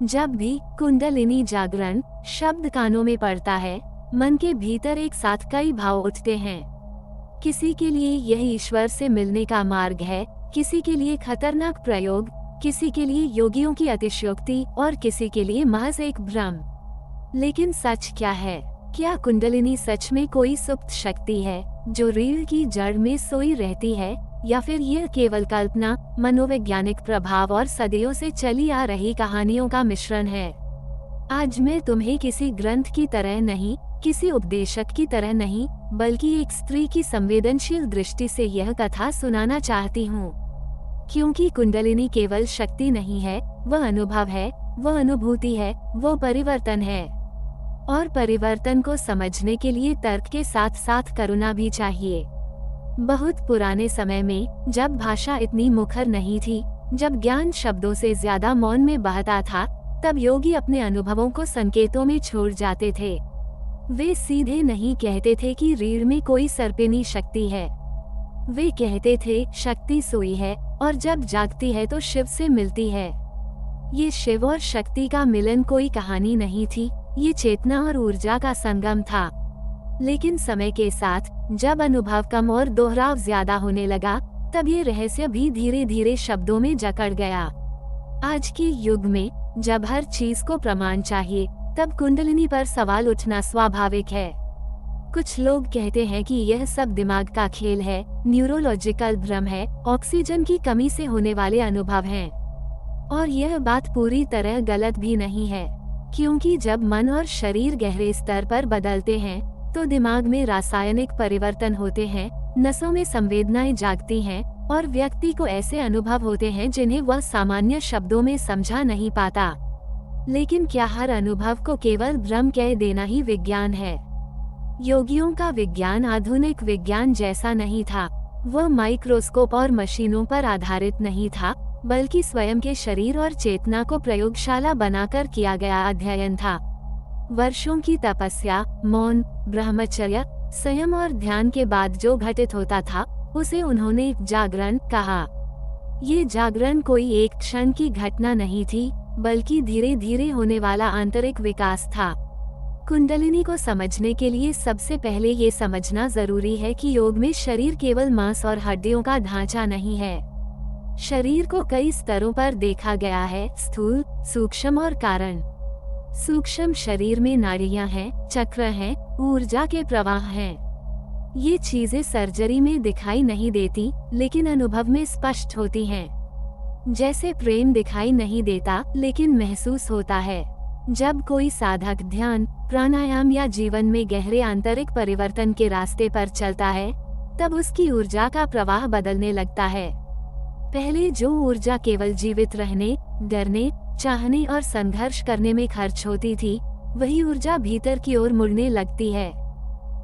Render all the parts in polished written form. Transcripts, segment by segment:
जब भी कुंडलिनी जागरण शब्द कानों में पड़ता है, मन के भीतर एक साथ कई भाव उठते हैं। किसी के लिए यह ईश्वर से मिलने का मार्ग है, किसी के लिए खतरनाक प्रयोग, किसी के लिए योगियों की अतिशयोक्ति और किसी के लिए महज एक भ्रम। लेकिन सच क्या है? क्या कुंडलिनी सच में कोई सुप्त शक्ति है जो रीढ़ की जड़ में सोई रहती है, या फिर यह केवल कल्पना, मनोवैज्ञानिक प्रभाव और सदियों से चली आ रही कहानियों का मिश्रण है? आज मैं तुम्हें किसी ग्रंथ की तरह नहीं, किसी उपदेशक की तरह नहीं, बल्कि एक स्त्री की संवेदनशील दृष्टि से यह कथा सुनाना चाहती हूँ। क्योंकि कुंडलिनी केवल शक्ति नहीं है, वह अनुभव है, वह अनुभूति है, वह परिवर्तन है। और परिवर्तन को समझने के लिए तर्क के साथ साथ करुणा भी चाहिए। बहुत पुराने समय में, जब भाषा इतनी मुखर नहीं थी, जब ज्ञान शब्दों से ज्यादा मौन में बहता था, तब योगी अपने अनुभवों को संकेतों में छोड़ जाते थे। वे सीधे नहीं कहते थे कि रीढ़ में कोई सर्पिनी शक्ति है। वे कहते थे शक्ति सोई है और जब जागती है तो शिव से मिलती है। ये शिव और शक्ति का मिलन कोई कहानी नहीं थी, ये चेतना और ऊर्जा का संगम था। लेकिन समय के साथ जब अनुभव कम और दोहराव ज्यादा होने लगा, तब ये रहस्य भी धीरे धीरे शब्दों में जकड़ गया। आज के युग में जब हर चीज को प्रमाण चाहिए, तब कुंडलिनी पर सवाल उठना स्वाभाविक है। कुछ लोग कहते हैं कि यह सब दिमाग का खेल है, न्यूरोलॉजिकल भ्रम है, ऑक्सीजन की कमी से होने वाले अनुभव हैं। और यह बात पूरी तरह गलत भी नहीं है, क्योंकि जब मन और शरीर गहरे स्तर पर बदलते हैं, तो दिमाग में रासायनिक परिवर्तन होते हैं, नसों में संवेदनाएं जागती हैं, और व्यक्ति को ऐसे अनुभव होते हैं जिन्हें वह सामान्य शब्दों में समझा नहीं पाता। लेकिन क्या हर अनुभव को केवल भ्रम कह देना ही विज्ञान है? योगियों का विज्ञान आधुनिक विज्ञान जैसा नहीं था। वह माइक्रोस्कोप और मशीनों पर आधारित नहीं था, बल्कि स्वयं के शरीर और चेतना को प्रयोगशाला बनाकर किया गया अध्ययन था। वर्षों की तपस्या, मौन, ब्रह्मचर्य, संयम और ध्यान के बाद जो घटित होता था, उसे उन्होंने जागरण कहा। ये जागरण कोई एक क्षण की घटना नहीं थी, बल्कि धीरे धीरे होने वाला आंतरिक विकास था। कुंडलिनी को समझने के लिए सबसे पहले ये समझना जरूरी है कि योग में शरीर केवल मांस और हड्डियों का ढांचा नहीं है। शरीर को कई स्तरों पर देखा गया है, स्थूल, सूक्ष्म और कारण। सूक्ष्म शरीर में नाड़ियां हैं, चक्र हैं, ऊर्जा के प्रवाह हैं। ये चीजें सर्जरी में दिखाई नहीं देती, लेकिन अनुभव में स्पष्ट होती हैं। जैसे प्रेम दिखाई नहीं देता, लेकिन महसूस होता है। जब कोई साधक ध्यान, प्राणायाम या जीवन में गहरे आंतरिक परिवर्तन के रास्ते पर चलता है, तब उसकी ऊर्जा का प्रवाह बदलने लगता है। पहले जो ऊर्जा केवल जीवित रहने, डरने, चाहने और संघर्ष करने में खर्च होती थी, वही ऊर्जा भीतर की ओर मुड़ने लगती है।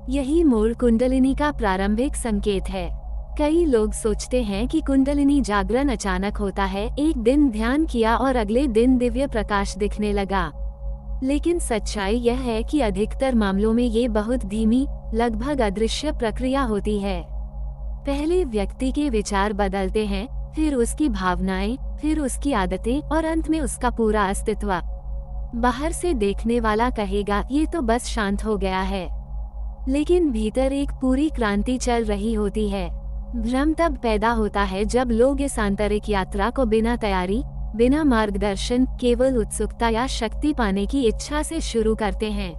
यही मोड़ कुंडलिनी का प्रारंभिक संकेत है। कई लोग सोचते हैं कि कुंडलिनी जागरण अचानक होता है, एक दिन ध्यान किया और अगले दिन दिव्य प्रकाश दिखने लगा। लेकिन सच्चाई यह है कि अधिकतर मामलों में ये बहुत धीमी, लगभग अदृश्य प्रक्रिया होती है। पहले व्यक्ति के विचार बदलते हैं, फिर उसकी भावनाएं, फिर उसकी आदतें और अंत में उसका पूरा अस्तित्व। बाहर से देखने वाला कहेगा ये तो बस शांत हो गया है, लेकिन भीतर एक पूरी क्रांति चल रही होती है। भ्रम तब पैदा होता है जब लोग इस आंतरिक यात्रा को बिना तैयारी, बिना मार्गदर्शन, केवल उत्सुकता या शक्ति पाने की इच्छा से शुरू करते हैं।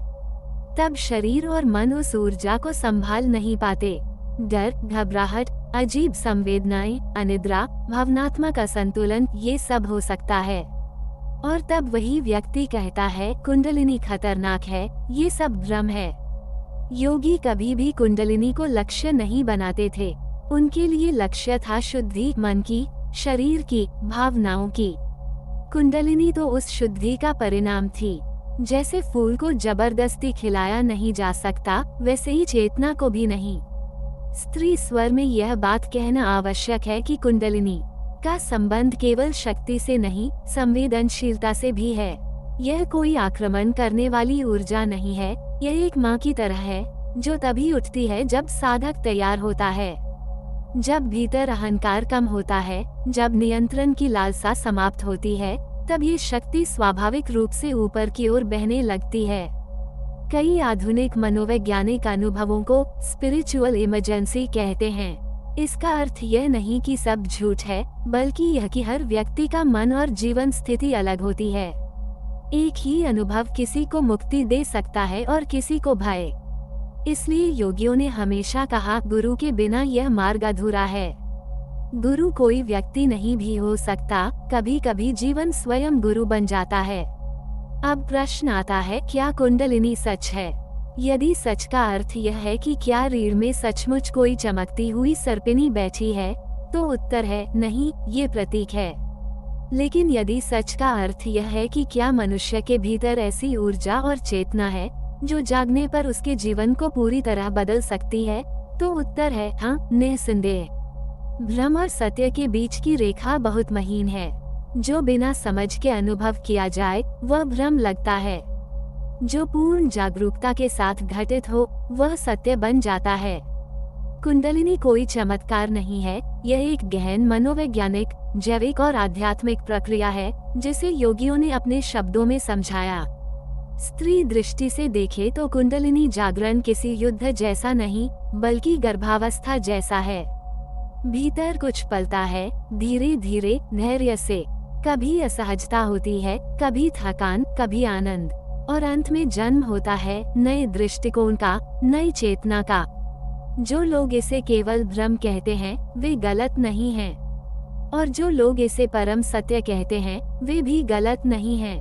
तब शरीर और मन उस ऊर्जा को संभाल नहीं पाते। डर, घबराहट, अजीब संवेदनाएं, अनिद्रा, भावनात्मक असंतुलन, ये सब हो सकता है। और तब वही व्यक्ति कहता है कुंडलिनी खतरनाक है, ये सब भ्रम है। योगी कभी भी कुंडलिनी को लक्ष्य नहीं बनाते थे। उनके लिए लक्ष्य था शुद्धि मन की, शरीर की, भावनाओं की। कुंडलिनी तो उस शुद्धि का परिणाम थी। जैसे फूल को जबरदस्ती खिलाया नहीं जा सकता, वैसे ही चेतना को भी नहीं। स्त्री स्वर में यह बात कहना आवश्यक है कि कुंडलिनी का संबंध केवल शक्ति से नहीं, संवेदनशीलता से भी है। यह कोई आक्रमण करने वाली ऊर्जा नहीं है, यह एक माँ की तरह है, जो तभी उठती है जब साधक तैयार होता है। जब भीतर अहंकार कम होता है, जब नियंत्रण की लालसा समाप्त होती है, तब ये शक्ति स्वाभाविक रूप से ऊपर की ओर बहने लगती है। कई आधुनिक मनोवैज्ञानिक अनुभवों को स्पिरिचुअल इमरजेंसी कहते हैं। इसका अर्थ यह नहीं कि सब झूठ है, बल्कि यह कि हर व्यक्ति का मन और जीवन स्थिति अलग होती है। एक ही अनुभव किसी को मुक्ति दे सकता है और किसी को भय। इसलिए योगियों ने हमेशा कहा, गुरु के बिना यह मार्ग अधूरा है। गुरु कोई व्यक्ति नहीं भी हो सकता, कभी कभी जीवन स्वयं गुरु बन जाता है। अब प्रश्न आता है, क्या कुंडलिनी सच है? यदि सच का अर्थ यह है कि क्या रीढ़ में सचमुच कोई चमकती हुई सर्पिनी बैठी है, तो उत्तर है नहीं, ये प्रतीक है। लेकिन यदि सच का अर्थ यह है कि क्या मनुष्य के भीतर ऐसी ऊर्जा और चेतना है जो जागने पर उसके जीवन को पूरी तरह बदल सकती है, तो उत्तर है हाँ, निस्संदेह। भ्रम और सत्य के बीच की रेखा बहुत महीन है। जो बिना समझ के अनुभव किया जाए वह भ्रम लगता है, जो पूर्ण जागरूकता के साथ घटित हो वह सत्य बन जाता है। कुंडलिनी कोई चमत्कार नहीं है, यह एक गहन मनोवैज्ञानिक, जैविक और आध्यात्मिक प्रक्रिया है जिसे योगियों ने अपने शब्दों में समझाया। स्त्री दृष्टि से देखे तो कुंडलिनी जागरण किसी युद्ध जैसा नहीं, बल्कि गर्भावस्था जैसा है। भीतर कुछ पलता है, धीरे धीरे, धैर्य से। कभी असहजता होती है, कभी थकान, कभी आनंद, और अंत में जन्म होता है नए दृष्टिकोण का, नई चेतना का। जो लोग इसे केवल भ्रम कहते हैं वे गलत नहीं हैं, और जो लोग इसे परम सत्य कहते हैं वे भी गलत नहीं हैं।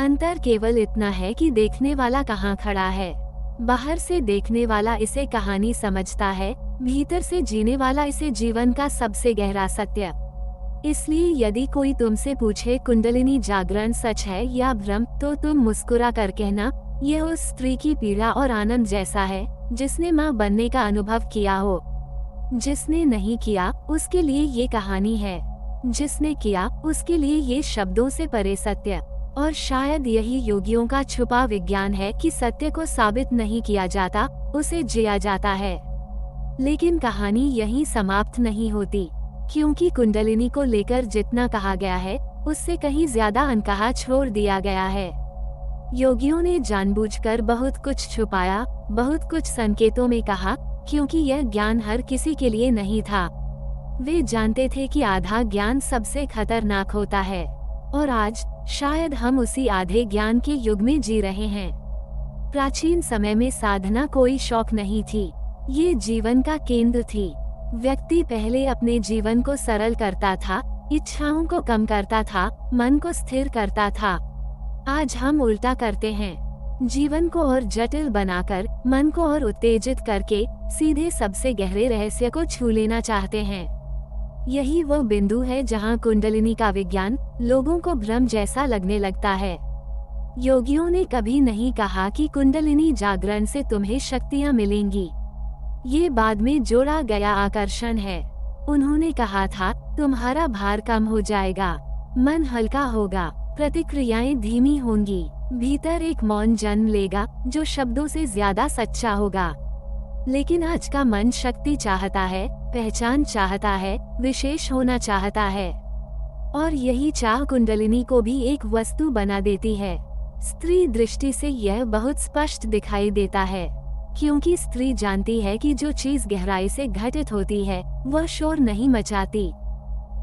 अंतर केवल इतना है कि देखने वाला कहाँ खड़ा है। बाहर से देखने वाला इसे कहानी समझता है, भीतर से जीने वाला इसे जीवन का सबसे गहरा सत्य। इसलिए यदि कोई तुमसे पूछे कुंडलिनी जागरण सच है या भ्रम, तो तुम मुस्कुरा कर कहना, यह उस स्त्री की पीड़ा और आनंद जैसा है जिसने माँ बनने का अनुभव किया हो। जिसने नहीं किया उसके लिए ये कहानी है, जिसने किया उसके लिए ये शब्दों से परे सत्य। और शायद यही योगियों का छुपा विज्ञान है कि सत्य को साबित नहीं किया जाता, उसे जिया जाता है। लेकिन कहानी यहीं समाप्त नहीं होती, क्योंकि कुंडलिनी को लेकर जितना कहा गया है उससे कहीं ज्यादा अनकहा छोड़ दिया गया है। योगियों ने जानबूझकर बहुत कुछ छुपाया, बहुत कुछ संकेतों में कहा, क्योंकि यह ज्ञान हर किसी के लिए नहीं था। वे जानते थे कि आधा ज्ञान सबसे खतरनाक होता है, और आज शायद हम उसी आधे ज्ञान के युग में जी रहे हैं। प्राचीन समय में साधना कोई शौक नहीं थी, ये जीवन का केंद्र थी। व्यक्ति पहले अपने जीवन को सरल करता था, इच्छाओं को कम करता था, मन को स्थिर करता था। आज हम उल्टा करते हैं, जीवन को और जटिल बनाकर, मन को और उत्तेजित करके सीधे सबसे गहरे रहस्य को छू लेना चाहते हैं। यही वो बिंदु है जहां कुंडलिनी का विज्ञान लोगों को भ्रम जैसा लगने लगता है। योगियों ने कभी नहीं कहा कि कुंडलिनी जागरण से तुम्हें शक्तियां मिलेंगी, ये बाद में जोड़ा गया आकर्षण है। उन्होंने कहा था, तुम्हारा भार कम हो जाएगा, मन हल्का होगा, प्रतिक्रियाएं धीमी होंगी, भीतर एक मौन जन्म लेगा जो शब्दों से ज्यादा सच्चा होगा। लेकिन आज का मन शक्ति चाहता है, पहचान चाहता है, विशेष होना चाहता है, और यही चाह कुंडलिनी को भी एक वस्तु बना देती है। स्त्री दृष्टि से यह बहुत स्पष्ट दिखाई देता है, क्योंकि स्त्री जानती है कि जो चीज गहराई से घटित होती है वह शोर नहीं मचाती,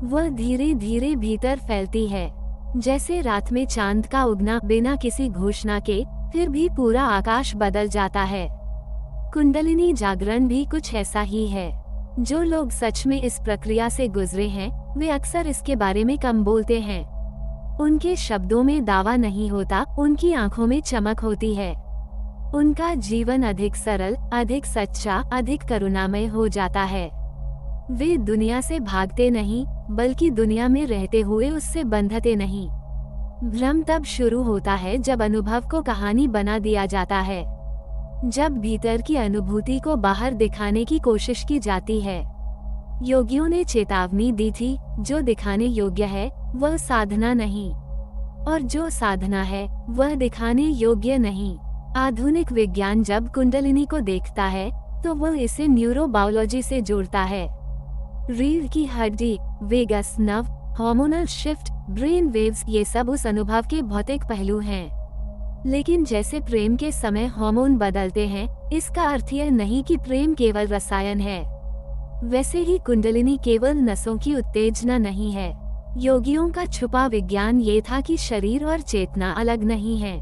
वह धीरे धीरे भीतर फैलती है। जैसे रात में चांद का उगना बिना किसी घोषणा के, फिर भी पूरा आकाश बदल जाता है। कुंडलिनी जागरण भी कुछ ऐसा ही है। जो लोग सच में इस प्रक्रिया से गुजरे हैं वे अक्सर इसके बारे में कम बोलते हैं। उनके शब्दों में दावा नहीं होता, उनकी आंखों में चमक होती है। उनका जीवन अधिक सरल, अधिक सच्चा, अधिक करुणामय हो जाता है। वे दुनिया से भागते नहीं, बल्कि दुनिया में रहते हुए उससे बंधते नहीं। भ्रम तब शुरू होता है जब अनुभव को कहानी बना दिया जाता है, जब भीतर की अनुभूति को बाहर दिखाने की कोशिश की जाती है। योगियों ने चेतावनी दी थी, जो दिखाने योग्य है वह साधना नहीं, और जो साधना है वह दिखाने योग्य नहीं। आधुनिक विज्ञान जब कुंडलिनी को देखता है तो वह इसे न्यूरोबायोलॉजी से जोड़ता है। रीढ़ की हड्डी, vagus nerve, hormonal shift, brain waves, ये सब उस अनुभव के भौतिक पहलू हैं। लेकिन जैसे प्रेम के समय हार्मोन बदलते हैं, इसका अर्थ यह नहीं कि प्रेम केवल रसायन है। वैसे ही कुंडलिनी केवल नसों की उत्तेजना नहीं है। योगियों का छुपा विज्ञान ये था कि शरीर और चेतना अलग नहीं है।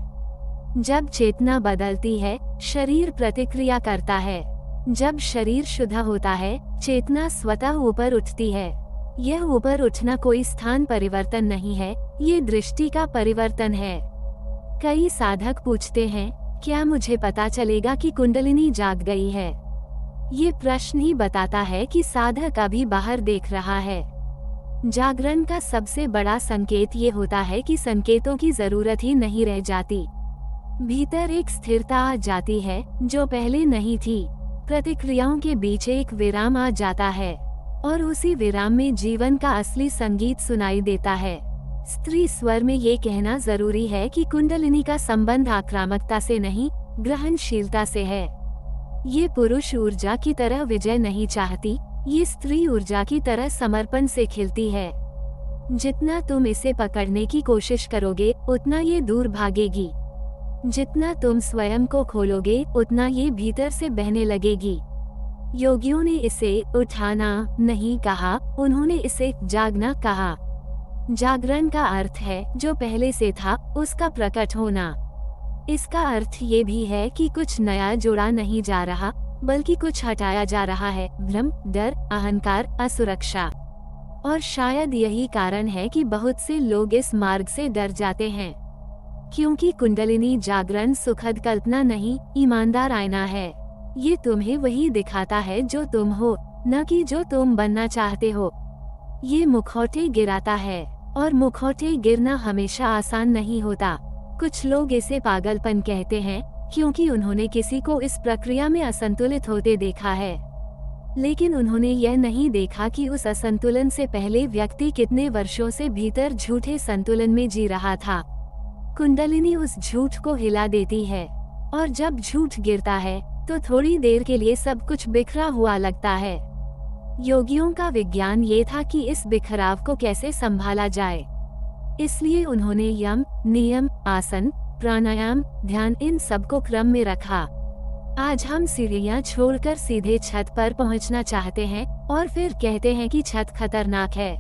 जब चेतना बदलती है, शरीर प्रतिक्रिया करता है। जब शरीर शुद्ध होता है, चेतना स्वतः ऊपर उठती है। यह ऊपर उठना कोई स्थान परिवर्तन नहीं है, ये दृष्टि का परिवर्तन है। कई साधक पूछते हैं, क्या मुझे पता चलेगा कि कुंडलिनी जाग गई है? ये प्रश्न ही बताता है कि साधक अभी बाहर देख रहा है। जागरण का सबसे बड़ा संकेत ये होता है कि संकेतों की जरूरत ही नहीं रह जाती। भीतर एक स्थिरता आ जाती है जो पहले नहीं थी। प्रतिक्रियाओं के बीच एक विराम आ जाता है और उसी विराम में जीवन का असली संगीत सुनाई देता है। स्त्री स्वर में ये कहना जरूरी है कि कुंडलिनी का संबंध आक्रामकता से नहीं, ग्रहणशीलता से है। ये पुरुष ऊर्जा की तरह विजय नहीं चाहती, ये स्त्री ऊर्जा की तरह समर्पण से खिलती है। जितना तुम इसे पकड़ने की कोशिश करोगे, उतना ये दूर भागेगी। जितना तुम स्वयं को खोलोगे, उतना ये भीतर से बहने लगेगी। योगियों ने इसे उठाना नहीं कहा, उन्होंने इसे जागना कहा। जागरण का अर्थ है जो पहले से था उसका प्रकट होना। इसका अर्थ ये भी है कि कुछ नया जोड़ा नहीं जा रहा, बल्कि कुछ हटाया जा रहा है। भ्रम, डर, अहंकार, असुरक्षा। और शायद यही कारण है कि बहुत से लोग इस मार्ग से डर जाते हैं, क्योंकि कुंडलिनी जागरण सुखद कल्पना नहीं, ईमानदार आईना है। ये तुम्हें वही दिखाता है जो तुम हो, न कि जो तुम बनना चाहते हो। ये मुखौटे गिराता है, और मुखौटे गिरना हमेशा आसान नहीं होता। कुछ लोग इसे पागलपन कहते हैं, क्योंकि उन्होंने किसी को इस प्रक्रिया में असंतुलित होते देखा है। लेकिन उन्होंने यह नहीं देखा कि उस असंतुलन से पहले व्यक्ति कितने वर्षों से भीतर झूठे संतुलन में जी रहा था। कुंडलिनी उस झूठ को हिला देती है, और जब झूठ गिरता है तो थोड़ी देर के लिए सब कुछ बिखरा हुआ लगता है। योगियों का विज्ञान ये था कि इस बिखराव को कैसे संभाला जाए। इसलिए उन्होंने यम, नियम, आसन, प्राणायाम, ध्यान, इन सब को क्रम में रखा। आज हम सीढ़ियां छोड़कर सीधे छत पर पहुंचना चाहते हैं और फिर कहते हैं कि छत खतरनाक है।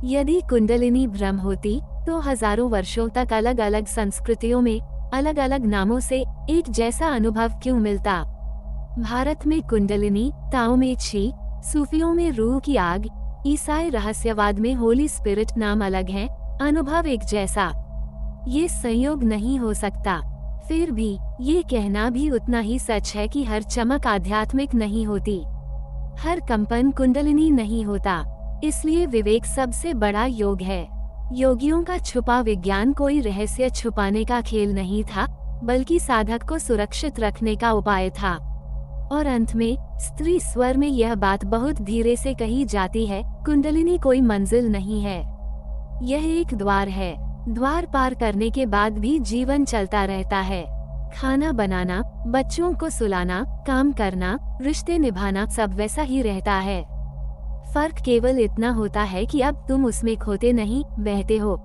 यदि कुंडलिनी भ्रम होती तो हजारों वर्षों तक अलग अलग संस्कृतियों में अलग अलग नामों से एक जैसा अनुभव क्यों मिलता? भारत में कुंडलिनी, ताओ में छी, सूफियों में रूह की आग, ईसाई रहस्यवाद में होली स्पिरिट नाम अलग हैं, अनुभव एक जैसा। ये संयोग नहीं हो सकता। फिर भी ये कहना भी उतना ही सच है कि हर चमक आध्यात्मिक नहीं होती, हर कंपन कुंडलिनी नहीं होता। इसलिए विवेक सबसे बड़ा योग है। योगियों का छुपा विज्ञान कोई रहस्य छुपाने का खेल नहीं था, बल्कि साधक को सुरक्षित रखने का उपाय था। और अंत में स्त्री स्वर में यह बात बहुत धीरे से कही जाती है, कुंडलिनी कोई मंजिल नहीं है, यह एक द्वार है। द्वार पार करने के बाद भी जीवन चलता रहता है। खाना बनाना, बच्चों को सुलाना, काम करना, रिश्ते निभाना, सब वैसा ही रहता है। फर्क केवल इतना होता है कि अब तुम उसमें खोते नहीं, बहते हो।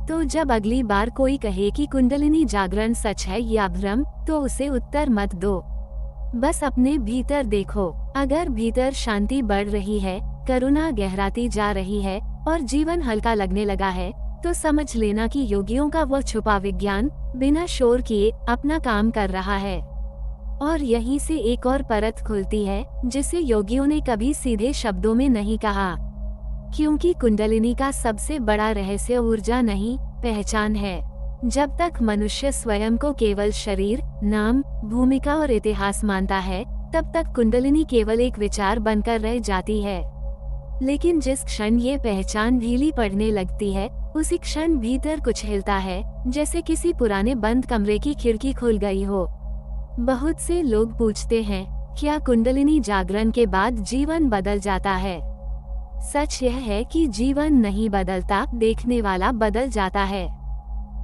तो जब अगली बार कोई कहे कि कुंडलिनी जागरण सच है या भ्रम, तो उसे उत्तर मत दो। बस अपने भीतर देखो। अगर भीतर शांति बढ़ रही है, करुणा गहराती जा रही है और जीवन हल्का लगने लगा है, तो समझ लेना कि योगियों का वह छुपा विज्ञान बिना शोर किए अपना काम कर रहा है। और यहीं से एक और परत खुलती है, जिसे योगियों ने कभी सीधे शब्दों में नहीं कहा, क्योंकि कुंडलिनी का सबसे बड़ा रहस्य ऊर्जा नहीं, पहचान है। जब तक मनुष्य स्वयं को केवल शरीर, नाम, भूमिका और इतिहास मानता है, तब तक कुंडलिनी केवल एक विचार बनकर रह जाती है। लेकिन जिस क्षण ये पहचान ढीली पड़ने लगती है, उसी क्षण भीतर कुछ हिलता है, जैसे किसी पुराने बंद कमरे की खिड़की खुल गई हो। बहुत से लोग पूछते हैं, क्या कुंडलिनी जागरण के बाद जीवन बदल जाता है? सच यह है कि जीवन नहीं बदलता, देखने वाला बदल जाता है।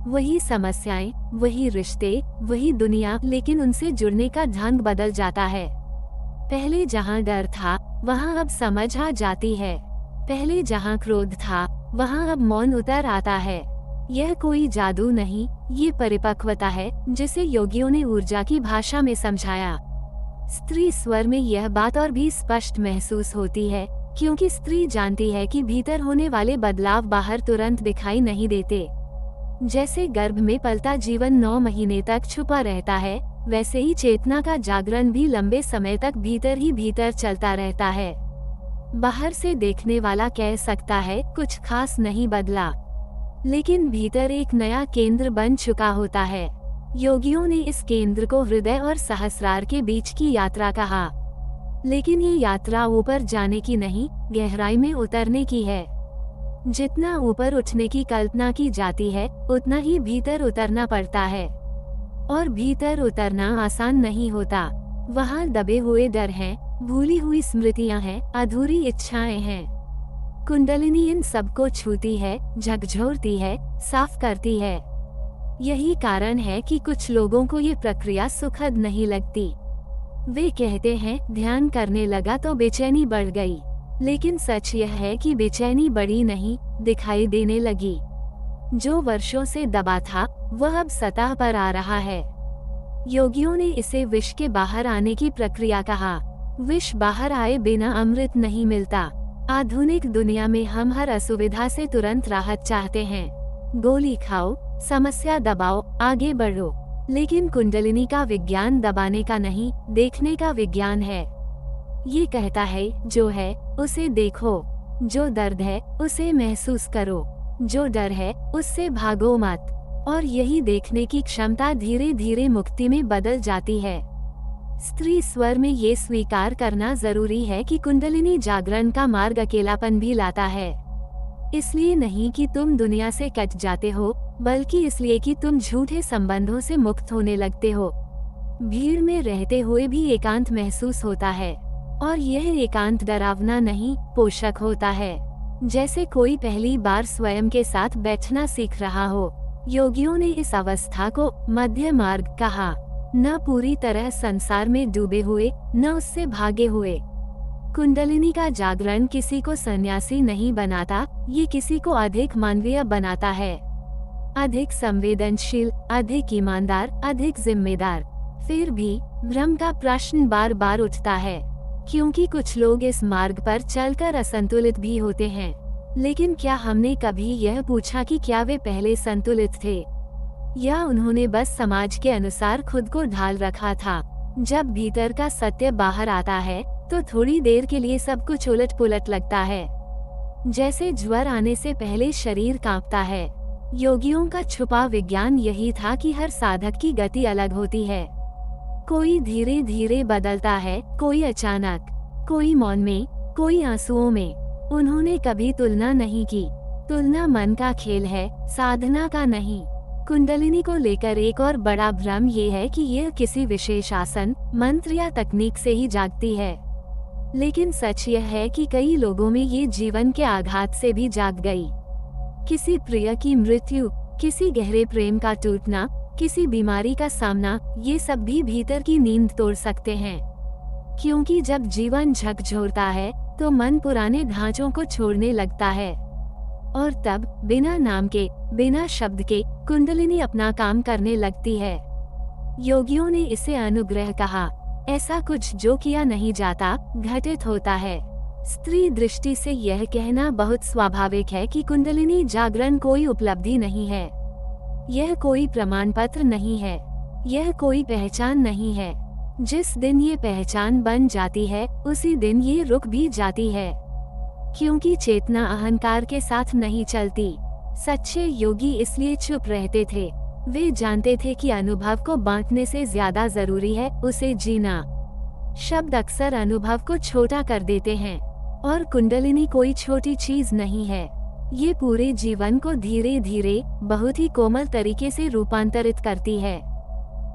वही समस्याएं, वही रिश्ते, वही दुनिया, लेकिन उनसे जुड़ने का ढंग बदल जाता है। पहले जहाँ डर था, वहाँ अब समझ आ जाती है। पहले जहाँ क्रोध था, वहाँ अब मौन उतर आता है। यह कोई जादू नहीं, ये परिपक्वता है जिसे योगियों ने ऊर्जा की भाषा में समझाया। स्त्री स्वर में यह बात और भी स्पष्ट महसूस होती है, क्योंकि स्त्री जानती है कि भीतर होने वाले बदलाव बाहर तुरंत दिखाई नहीं देते। जैसे गर्भ में पलता जीवन 9 महीने तक छुपा रहता है, वैसे ही चेतना का जागरण भी लंबे समय तक भीतर ही भीतर चलता रहता है। बाहर से देखने वाला कह सकता है कुछ खास नहीं बदला, लेकिन भीतर एक नया केंद्र बन चुका होता है। योगियों ने इस केंद्र को हृदय और सहस्रार के बीच की यात्रा कहा। लेकिन ये यात्रा ऊपर जाने की नहीं, गहराई में उतरने की है। जितना ऊपर उठने की कल्पना की जाती है, उतना ही भीतर उतरना पड़ता है। और भीतर उतरना आसान नहीं होता। वहाँ दबे हुए डर हैं, भूली हुई स्मृतियाँ हैं, अधूरी इच्छाएं हैं। कुंडलिनी इन सबको छूती है, झकझोरती है, साफ करती है। यही कारण है कि कुछ लोगों को ये प्रक्रिया सुखद नहीं लगती। वे कहते हैं ध्यान करने लगा तो बेचैनी बढ़ गई, लेकिन सच यह है कि बेचैनी बढ़ी नहीं, दिखाई देने लगी। जो वर्षों से दबा था, वह अब सतह पर आ रहा है। योगियों ने इसे विष के बाहर आने की प्रक्रिया कहा। विष बाहर आए बिना अमृत नहीं मिलता। आधुनिक दुनिया में हम हर असुविधा से तुरंत राहत चाहते हैं। गोली खाओ, समस्या दबाओ, आगे बढ़ो। लेकिन कुंडलिनी का विज्ञान दबाने का नहीं, देखने का विज्ञान है। ये कहता है जो है उसे देखो, जो दर्द है उसे महसूस करो, जो डर है उससे भागो मत। और यही देखने की क्षमता धीरे धीरे मुक्ति में बदल जाती है। स्त्री स्वर में ये स्वीकार करना जरूरी है कि कुंडलिनी जागरण का मार्ग अकेलापन भी लाता है। इसलिए नहीं कि तुम दुनिया से कट जाते हो, बल्कि इसलिए कि तुम झूठे संबंधों से मुक्त होने लगते हो। भीड़ में रहते हुए भी एकांत महसूस होता है, और यह एकांत डरावना नहीं, पोषक होता है। जैसे कोई पहली बार स्वयं के साथ बैठना सीख रहा हो। योगियों ने इस अवस्था को मध्य मार्ग कहा। न पूरी तरह संसार में डूबे हुए, न उससे भागे हुए। कुंडलिनी का जागरण किसी को सन्यासी नहीं बनाता, ये किसी को अधिक मानवीय बनाता है, अधिक संवेदनशील, अधिक ईमानदार, अधिक जिम्मेदार। फिर भी भ्रम का प्रश्न बार बार उठता है, क्योंकि कुछ लोग इस मार्ग पर चलकर असंतुलित भी होते हैं। लेकिन क्या हमने कभी यह पूछा कि क्या वे पहले संतुलित थे, या उन्होंने बस समाज के अनुसार खुद को ढाल रखा था? जब भीतर का सत्य बाहर आता है, तो थोड़ी देर के लिए सब कुछ उलट पुलट लगता है। जैसे ज्वर आने से पहले शरीर कांपता है। योगियों का छुपा विज्ञान यही था कि हर साधक की गति अलग होती है। कोई धीरे धीरे बदलता है, कोई अचानक, कोई मौन में, कोई आंसुओं में। उन्होंने कभी तुलना नहीं की। तुलना मन का खेल है, साधना का नहीं। कुंडलिनी को लेकर एक और बड़ा भ्रम ये है कि यह किसी विशेष आसन, मंत्र या तकनीक से ही जागती है। लेकिन सच यह है कि कई लोगों में ये जीवन के आघात से भी जाग गई। किसी प्रिय की मृत्यु, किसी गहरे प्रेम का टूटना, किसी बीमारी का सामना, ये सब भी भीतर की नींद तोड़ सकते हैं। क्योंकि जब जीवन झकझोरता है, तो मन पुराने ढांचों को छोड़ने लगता है, और तब बिना नाम के, बिना शब्द के, कुंडलिनी अपना काम करने लगती है। योगियों ने इसे अनुग्रह कहा। ऐसा कुछ जो किया नहीं जाता, घटित होता है। स्त्री दृष्टि से यह कहना बहुत स्वाभाविक है कि कुंडलिनी जागरण कोई उपलब्धि नहीं है। यह कोई प्रमाण पत्र नहीं है, यह कोई पहचान नहीं है। जिस दिन ये पहचान बन जाती है, उसी दिन ये रुक भी जाती है, क्योंकि चेतना अहंकार के साथ नहीं चलती। सच्चे योगी इसलिए चुप रहते थे। वे जानते थे कि अनुभव को बांटने से ज्यादा जरूरी है उसे जीना। शब्द अक्सर अनुभव को छोटा कर देते हैं, और कुंडलिनी कोई छोटी चीज नहीं है। ये पूरे जीवन को धीरे धीरे, बहुत ही कोमल तरीके से रूपांतरित करती है।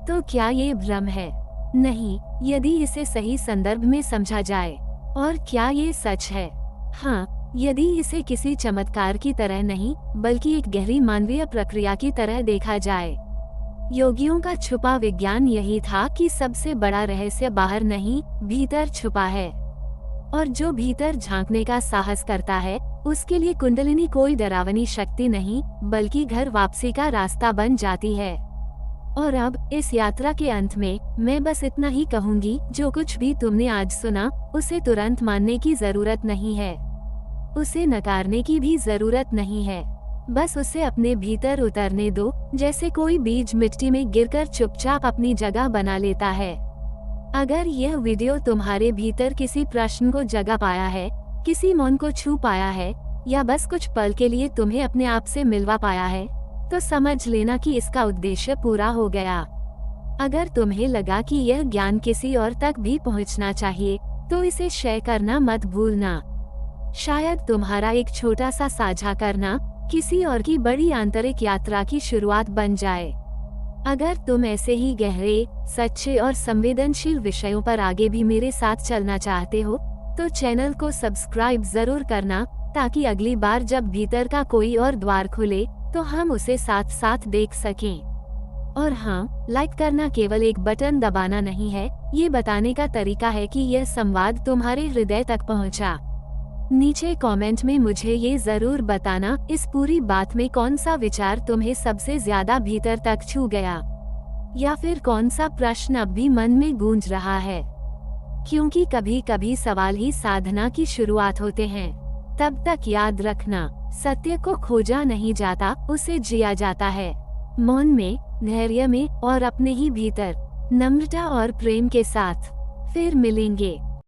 तो क्या ये भ्रम है? नहीं, यदि इसे सही संदर्भ में समझा जाए। और क्या ये सच है? हाँ, यदि इसे किसी चमत्कार की तरह नहीं, बल्कि एक गहरी मानवीय प्रक्रिया की तरह देखा जाए। योगियों का छुपा विज्ञान यही था कि सबसे बड़ा रहस्य बाहर नहीं, भीतर छुपा है। और जो भीतर झांकने का साहस करता है, उसके लिए कुंडलिनी कोई डरावनी शक्ति नहीं, बल्कि घर वापसी का रास्ता बन जाती है। और अब इस यात्रा के अंत में मैं बस इतना ही कहूंगी, जो कुछ भी तुमने आज सुना उसे तुरंत मानने की जरूरत नहीं है, उसे नकारने की भी जरूरत नहीं है। बस उसे अपने भीतर उतरने दो, जैसे कोई बीज मिट्टी में गिरकर चुपचाप अपनी जगह बना लेता है। अगर यह वीडियो तुम्हारे भीतर किसी प्रश्न को जगा पाया है, किसी मन को छू पाया है, या बस कुछ पल के लिए तुम्हें अपने आप से मिलवा पाया है, तो समझ लेना कि इसका उद्देश्य पूरा हो गया। अगर तुम्हें लगा कि यह ज्ञान किसी और तक भी पहुंचना चाहिए, तो इसे शेयर करना मत भूलना। शायद तुम्हारा एक छोटा सा साझा करना किसी और की बड़ी आंतरिक यात्रा की शुरुआत बन जाए। अगर तुम ऐसे ही गहरे, सच्चे और संवेदनशील विषयों पर आगे भी मेरे साथ चलना चाहते हो, तो चैनल को सब्सक्राइब जरूर करना, ताकि अगली बार जब भीतर का कोई और द्वार खुले तो हम उसे साथ साथ देख सकें। और हाँ, लाइक करना केवल एक बटन दबाना नहीं है, ये बताने का तरीका है कि यह संवाद तुम्हारे हृदय तक पहुंचा। नीचे कमेंट में मुझे ये जरूर बताना, इस पूरी बात में कौन सा विचार तुम्हें सबसे ज्यादा भीतर तक छू गया, या फिर कौन सा प्रश्न अब भी मन में गूंज रहा है। क्योंकि कभी कभी सवाल ही साधना की शुरुआत होते हैं। तब तक याद रखना, सत्य को खोजा नहीं जाता, उसे जिया जाता है। मौन में, धैर्य में और अपने ही भीतर नम्रता और प्रेम के साथ। फिर मिलेंगे।